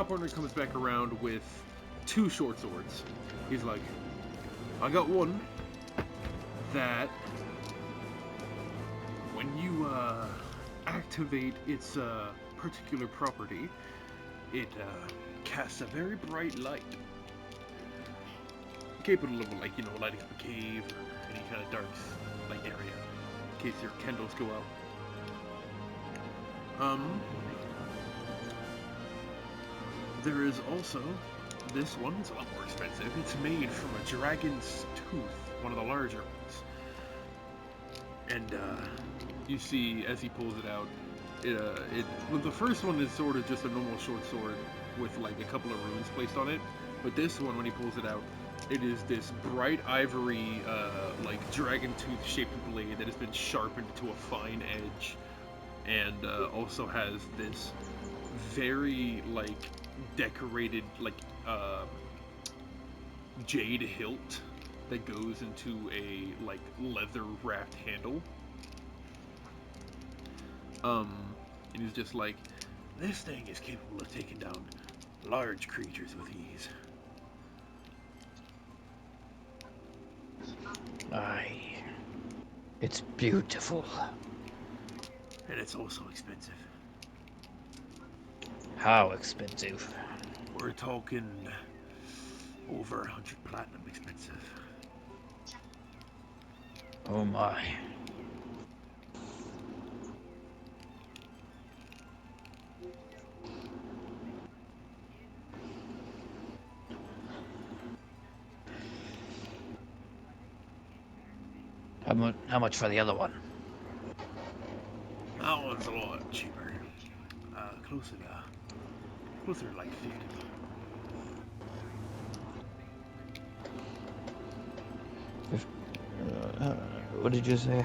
shop owner comes back around with 2 short swords. He's like, I got one that when you activate its particular property, it casts a very bright light, capable of, like, lighting up a cave or any kind of dark like area in case your candles go out. There is also this one. It's a lot more expensive. It's made from a dragon's tooth, one of the larger ones. And you see as he pulls it out, well, the first one is sort of just a normal short sword with like a couple of runes placed on it. But this one, when he pulls it out, it is this bright ivory, like dragon tooth shaped blade that has been sharpened to a fine edge, and also has this very like decorated like jade hilt that goes into a like leather wrapped handle. And he's just like, this thing is capable of taking down large creatures with ease. Aye. It's beautiful. And it's also expensive. How expensive? We're talking over 100 platinum expensive. Oh my. How much for the other one? That one's a lot cheaper. Closer to like 50. What did you say?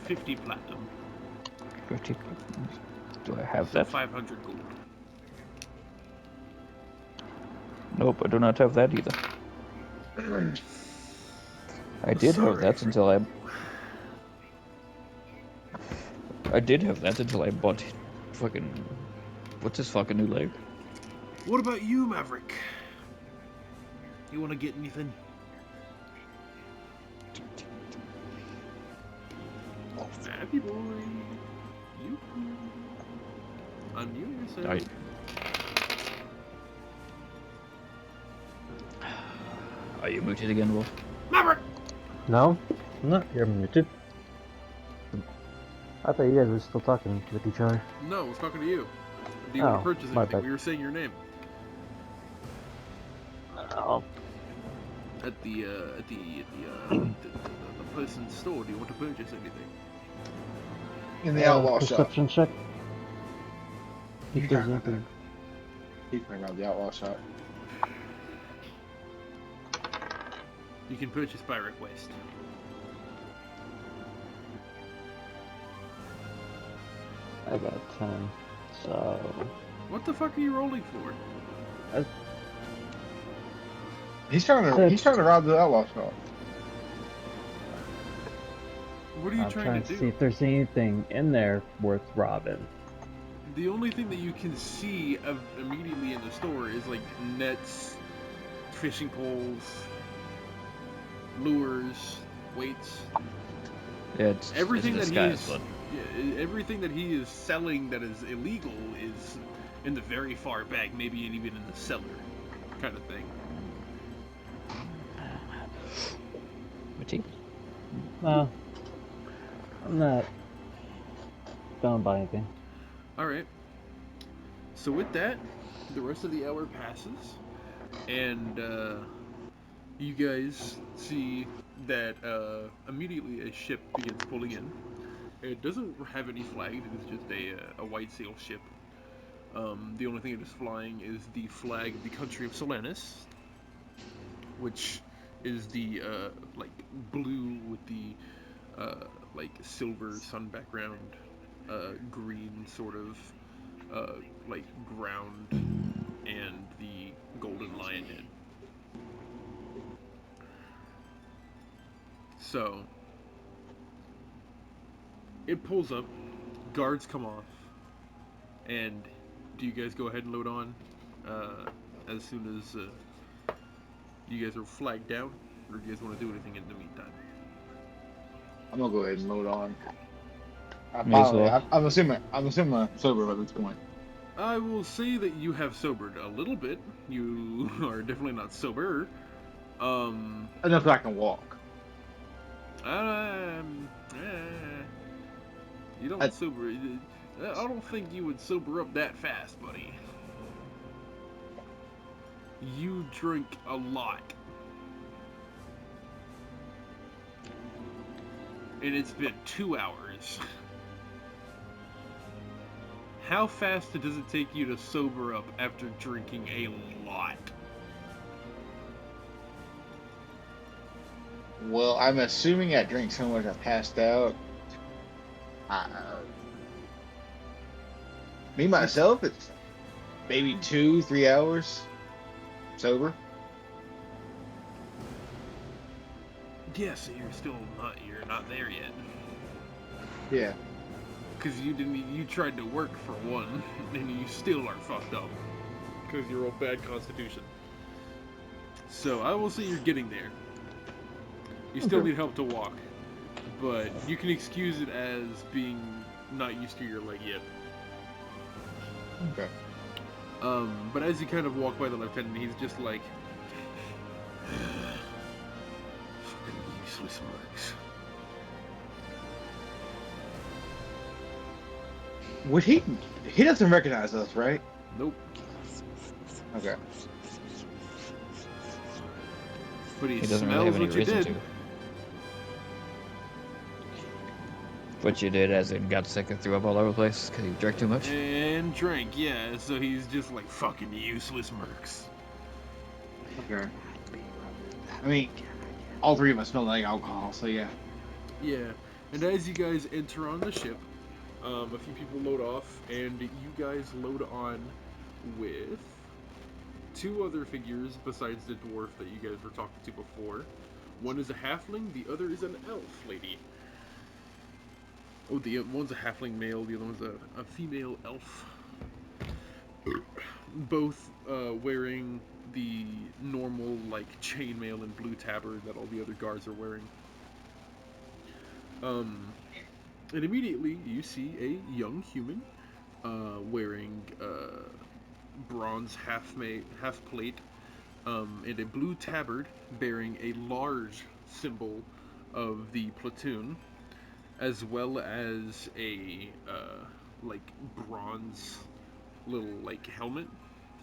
50 platinum. 50. Do I have So that? 500 gold. Nope, I do not have that either. I did have that until I did have that until I bought fucking... What's his fucking new leg? What about you, Maverick? You want to get anything? Happy boy. You. Unmute yourself. Are you muted again, Wolf? Maverick! No, I'm not. You're muted. I thought you guys were still talking with each other. No, I was talking to you. Do you want to purchase my anything? bad. We were saying your name. Oh. At the person's store. Do you want to purchase anything? In the outlaw shop. Perception check. You If can there's grab anything. You can grab the outlaw shop. You can purchase by request. I got 10. So. What the fuck are you rolling for? He's trying to rob the outlaw shop. What are you I'm trying to to do? see if there's anything in there worth robbing. The only thing that you can see immediately in the store is like nets, fishing poles, lures, weights. Yeah, it's Everything that disguise, he's everything that he is selling that is illegal is in the very far back, maybe even in the cellar, kind of thing. What's No. I'm not gonna buy anything. Alright. So with that, the rest of the hour passes, and you guys see that immediately a ship begins pulling in. It doesn't have any flag, it is just a white sail ship. The only thing it is flying is the flag of the country of Solanus, which is the like blue with the like silver sun background, green sort of like ground, and the golden lion head. So it pulls up, guards come off, and do you guys go ahead and load on? as soon as you guys are flagged down, or do you guys want to do anything in the meantime? I'm gonna go ahead and load on. May as well. I'm assuming I'm sober at this point. I will say that you have sobered a little bit. You are definitely not sober. Enough that I can walk. You don't I- sober. I don't think you would sober up that fast, buddy. You drink a lot. And it's been 2 hours. How fast does it take you to sober up after drinking a lot? Well, I'm assuming I drank so much I passed out. Uh, Me myself, it's maybe 2-3 hours sober. Yeah, so you're not there yet. Yeah. Because you tried to work for one, and you still are fucked up. Because you're all bad constitution. So I will say you're getting there. You still Okay. need help to walk. But you can excuse it as being not used to your leg yet. Okay. But as you kind of walk by the lieutenant, he's just like, fucking useless mercs. Would he? He doesn't recognize us, right? Nope. Okay. But he He doesn't smells really have any what you reason did. to. What you did, as in got sick and threw up all over the place because you drank too much? And drank, yeah. So he's just like fucking useless mercs. Okay. I mean, all three of us smell like alcohol, so yeah. Yeah. And as you guys enter on the ship, a few people load off, and you guys load on with two other figures besides the dwarf that you guys were talking to before. One is a halfling, the other is an elf lady. Oh, the one's a halfling male, the other one's a female elf. Both wearing the normal, like, chainmail and blue tabard that all the other guards are wearing. And immediately you see a young human wearing bronze half plate and a blue tabard bearing a large symbol of the platoon, as well as a like bronze little like helmet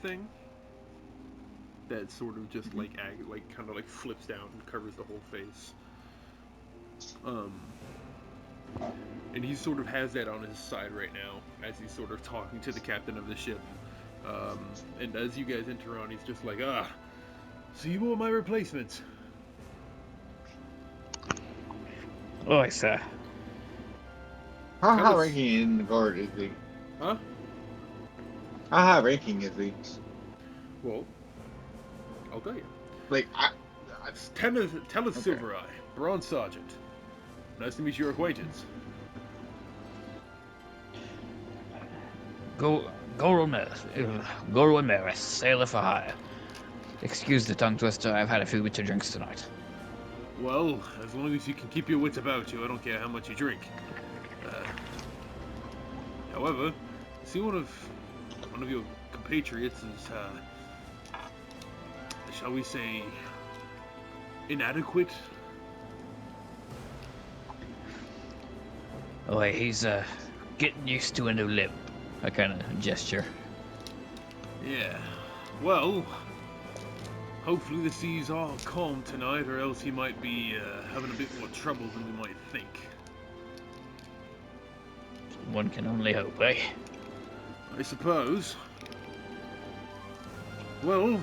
thing that sort of just like kind of like flips down and covers the whole face. And he sort of has that on his side right now as he's sort of talking to the captain of the ship. And as you guys enter on, he's just like, so you are my replacements. Oi, sir. How high was- ranking in the guard is he? Huh? How high ranking is he? Well, I'll tell you. Like, It's Tennis Okay. Silvereye, Bronze Sergeant. Nice to meet your acquaintance. Go Ramirez, sailor for hire. Excuse the tongue twister, I've had a few bitter drinks tonight. Well, as long as you can keep your wits about you, I don't care how much you drink. However, see one of your compatriots is, shall we say, inadequate? Oi, he's getting used to a new limp. I kind of gesture. Yeah. Well, hopefully the seas are calm tonight, or else he might be having a bit more trouble than we might think. One can only hope, eh? I suppose. Well,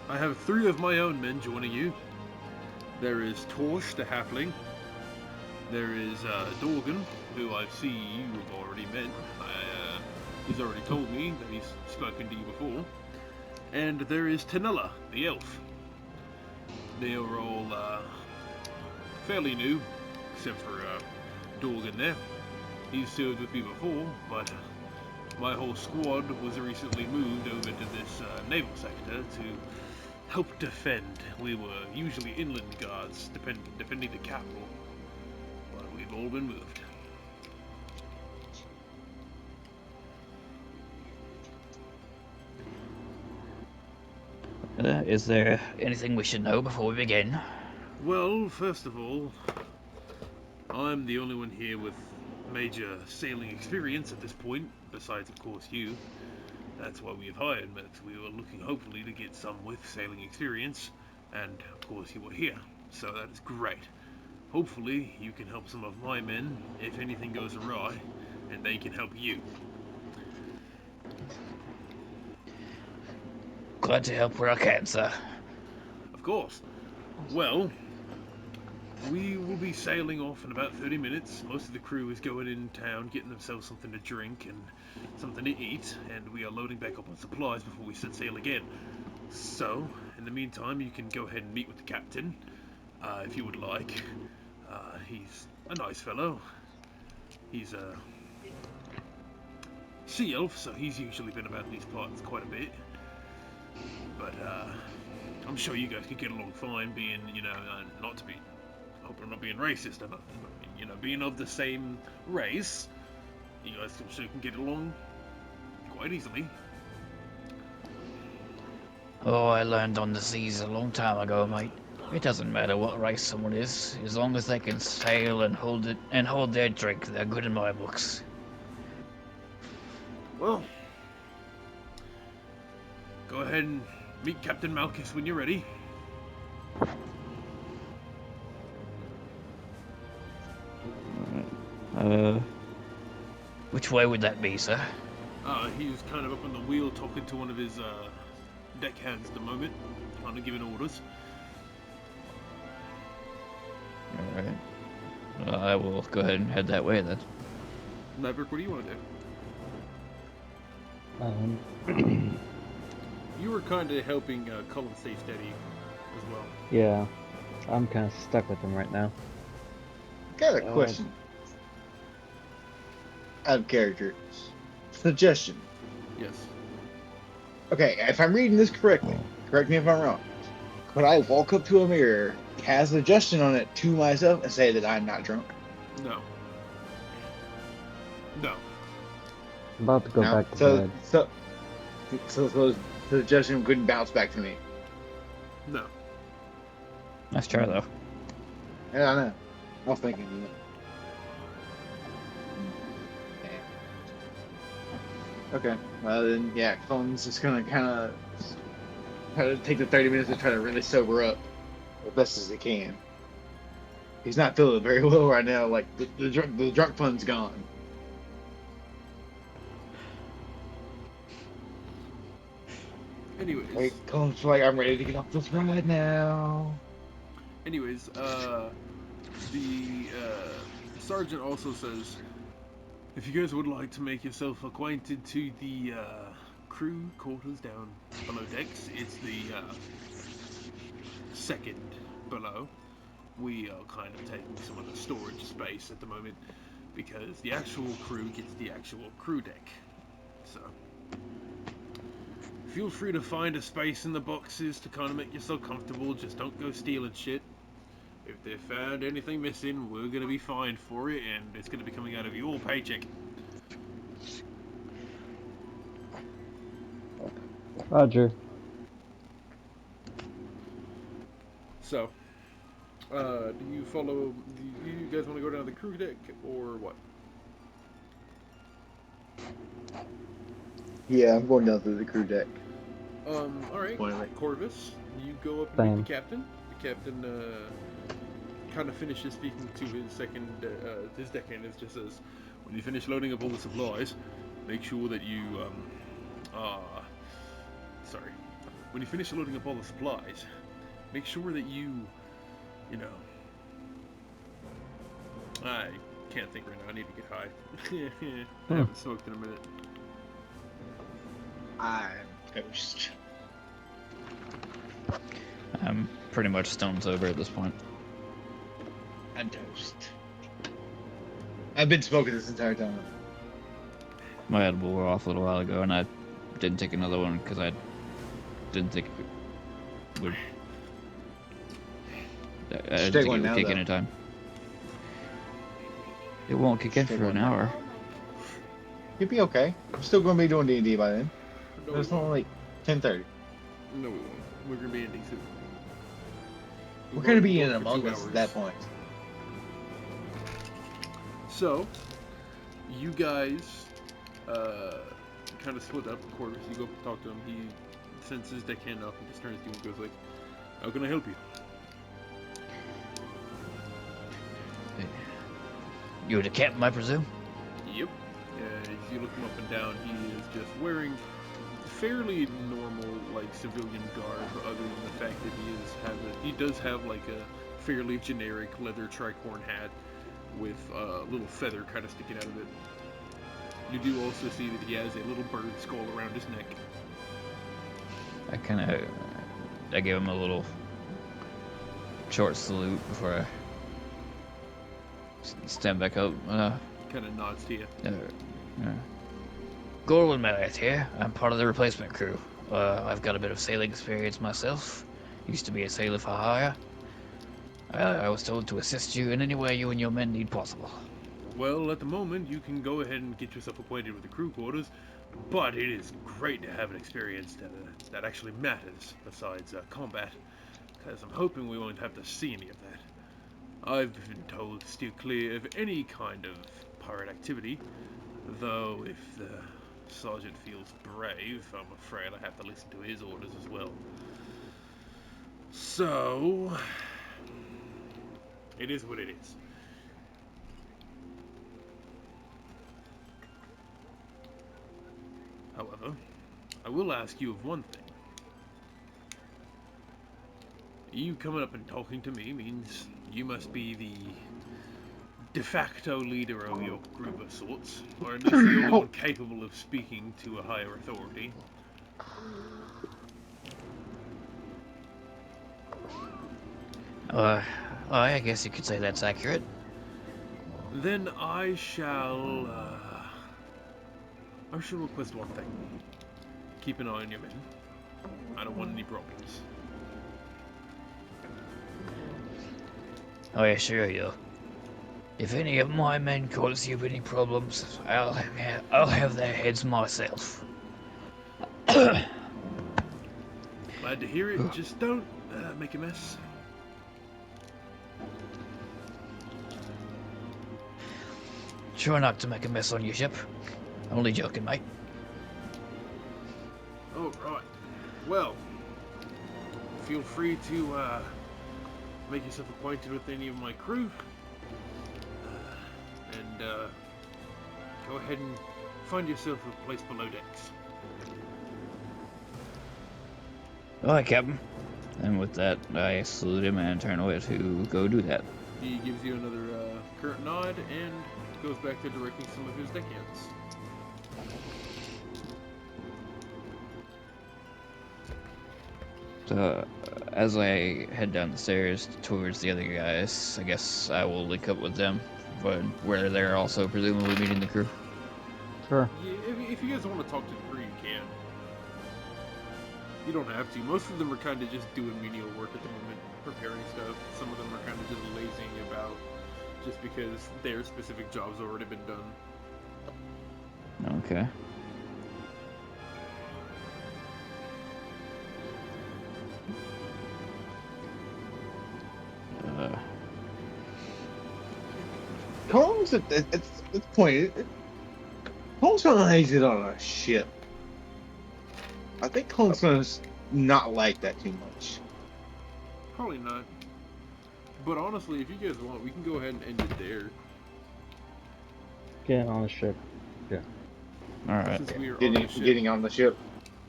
I have 3 of my own men joining you. There is Torsh, the halfling. There is Dorgan, who I see you've already met. He's already told me that he's spoken to you before. And there is Tanella, the elf. They are all fairly new, except for Dorgan there. He's served with me before, but my whole squad was recently moved over to this naval sector to help defend. We were usually inland guards defending the capital, but we've all been moved. Is there anything we should know before we begin? Well, first of all, I'm the only one here with major sailing experience at this point, besides, of course, you. That's why we have hired Max. We were looking, hopefully, to get some with sailing experience, and, of course, you were here, so that is great. Hopefully, you can help some of my men if anything goes awry, and they can help you. Glad to help where I can, sir. Of course. Well, we will be sailing off in about 30 minutes. Most of the crew is going in town, getting themselves something to drink and something to eat, and we are loading back up on supplies before we set sail again. So, in the meantime, you can go ahead and meet with the captain, if you would like. He's a nice fellow. He's a sea elf, so he's usually been about these parts quite a bit. But, I'm sure you guys could get along fine, being, not to be, I hope I'm not being racist or nothing, but, being of the same race, you guys sure can get along quite easily. Oh, I learned on the seas a long time ago, mate. It doesn't matter what race someone is, as long as they can sail and hold their drink, they're good in my books. Well, go ahead and meet Captain Malchus when you're ready. Which way would that be, sir? He's kind of up on the wheel talking to one of his deckhands at the moment, kind of giving orders. Alright. I will go ahead and head that way then. Maverick, what do you want to do? Um, You were kind of helping Cullen stay steady as well. yeah, I'm kind of stuck with him right now. Got a question. Out of character. Suggestion. Yes. Okay, if I'm reading this correctly, correct me if I'm wrong. Could I walk up to a mirror, cast a suggestion on it to myself, and say that I'm not drunk? No. No. I'm about to go No? back to so, bed. so the suggestion couldn't bounce back to me. No. Nice try, though. Yeah, I know. I was thinking. Okay. Well then, yeah, Cullen's just gonna kind of try to take the 30 minutes to try to really sober up as best as he can. He's not feeling very well right now. Like the drunk fun's gone. Anyways. Like Cullen's like, I'm ready to get off this ride now. Anyways, the sergeant also says, if you guys would like to make yourself acquainted to the crew quarters down below decks, it's the second below. We are kind of taking some of the storage space at the moment because the actual crew gets the actual crew deck. So feel free to find a space in the boxes to kind of make yourself comfortable. Just don't go stealing shit. If they found anything missing, we're going to be fined for it, and it's going to be coming out of your paycheck. Roger. So, do you follow... Do you guys want to go down to the crew deck, or what? Yeah, I'm going down to the crew deck. Alright. Spoiler. Corvus, you go up and Same. meet the captain. The captain, kind of finishes speaking to his second, his deckhand. It just says, when you finish loading up all the supplies, make sure that you, sorry. When you finish loading up all the supplies, make sure that you know, I can't think right now, I need to get high. I haven't smoked in a minute. I'm toast. I'm pretty much stone sober at this point. I'm toast. I've been smoking this entire time. My edible wore off a little while ago, and I didn't take another one because I didn't think it would. I You should didn't take think it one would now, kick in though. in time. It won't kick in Should take for an one now. hour. You'll be okay. We're still going to be doing D&D by then. No, we It's won't. only like 10:30. No, we won't. We're gonna be ending soon. We're We've going to already be in gone for 2 Among Us at hours. that point. So, you guys kind of split up quarters. You go up and talk to him. He sends his deckhand up and just turns to you and goes like, "How can I help you?" You're the captain, I presume? Yep. As you look him up and down, he is just wearing fairly normal, like, civilian garb, other than the fact that he does have like a fairly generic leather tricorn hat with a little feather kind of sticking out of it. You do also see that he has a little bird skull around his neck. I gave him a little short salute before I stand back up. Kind of nods to you. Gorwin Marriott here. I'm part of the replacement crew. I've got a bit of sailing experience myself. Used to be a sailor for hire. I was told to assist you in any way you and your men need possible. Well, at the moment, you can go ahead and get yourself acquainted with the crew quarters, but it is great to have an experience that actually matters besides combat, because I'm hoping we won't have to see any of that. I've been told to steer clear of any kind of pirate activity, though if the sergeant feels brave, I'm afraid I have to listen to his orders as well. So, it is what it is. However, I will ask you of one thing. You coming up and talking to me means you must be the de facto leader of your group of sorts, or at least the only one capable of speaking to a higher authority. I guess you could say that's accurate. Then I shall request one thing. Keep an eye on your men. I don't want any problems. I assure you, if any of my men cause you any problems, I'll have their heads myself. Glad to hear it. Just don't make a mess. Try not to make a mess on your ship. Only joking, mate. Oh, right. Well, feel free to make yourself acquainted with any of my crew. And go ahead and find yourself a place below decks. Alright, Captain. And with that, I salute him and turn away to go do that. He gives you another curt nod and goes back to directing some of his deckhands. So, as I head down the stairs towards the other guys, I guess I will link up with them, but where they're also presumably meeting the crew. Sure. Yeah, if you guys want to talk to the crew, you can. You don't have to. Most of them are kind of just doing menial work at the moment, preparing stuff. Some of them are kind of just lazing about just because their specific job's already been done. Okay. Combs at this point, Combs gonna exit on a ship. I think Combs gonna not like that too much. Probably not. But honestly, if you guys want, we can go ahead and end it there. Get on the ship. Yeah. Alright. Since we are on the ship. Getting on the ship.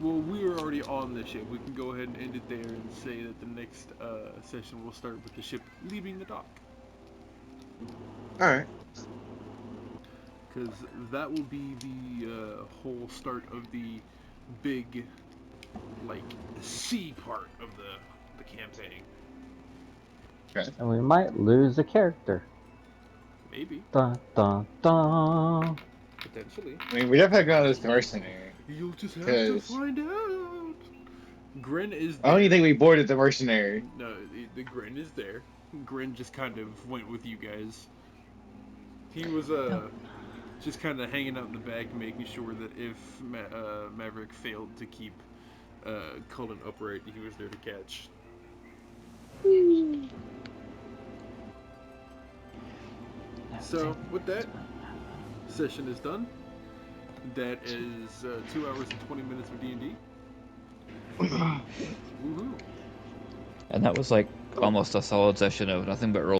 Well, we were already on the ship. We can go ahead and end it there and say that the next session will start with the ship leaving the dock. All right. Because that will be the whole start of the big, like, sea part of the campaign. Okay. And we might lose a character. Maybe. Dun dun dun. Potentially. I mean, we definitely got this mercenary. You'll just have to 'Cause find out. Grin is I don't there. even think we boarded the mercenary. No, the Grin is there. Grin just kind of went with you guys. He was just kind of hanging out in the back, making sure that if Maverick failed to keep Cullen upright, he was there to catch. So with that, session is done. That is 2 hours and 20 minutes of D&D. Woohoo! And that was like almost a solid session of nothing but roll.